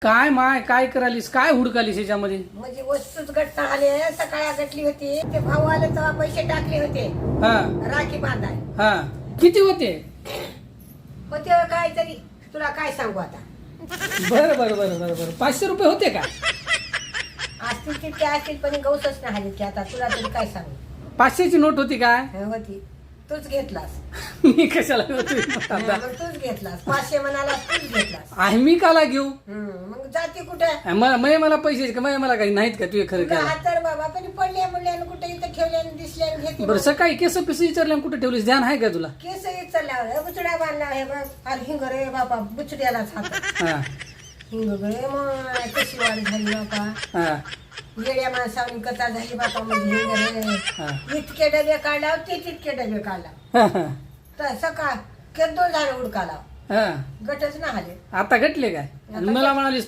काय माय काय करालीस, काय हुडकालीस याच्यामध्ये? म्हणजे वस्तूच गट्टा आले. सकाळी गटली होती, ते भाऊ आले तेव्हा पैसे टाकले होते हा राखी बांधाय. हा किती होते? होते काहीतरी, तुला काय सांगू आता. बरं बरं बरं बरं बरं 500 रुपये होते का? असतील तितके असतील, पण गौसच नाही आली की आता तुला तरी काय सांगू. 500ची नोट होती काय? होती, तूच घेतलास. मी कशाला होती? मग तूच घेतलास, 500 म्हणाला तूच घेतलास. आहे मी काला घेऊ? मग जाते कुठे? मला पैसे का मला काही नाहीत का? तुझे खरं काय? तर बाबा पण पडले म्हणले कुठे इथं ठेवले दिसले घेते. बरं सकाळी केस पिस विचारल्या कुठे ठेवलीस? ध्यान आहे का तुला? केस चालला बुचड्या बांधला हे बघ. अरे हिंग रे बाबा, बुचड्यालाच हात हा हिंग रे. मग कशी वाढ झाली बाबा, हा येड्या माणसावनी कथा झाली बापा. म्हणजे हिंग हा. रे इतके डबे काढला, ते तितके डबे काढला. हा, हा. तर सकाळ केदो झालं उडकाला, हा. गटच ना आले. आता घटले काय? आणि मला म्हणालीस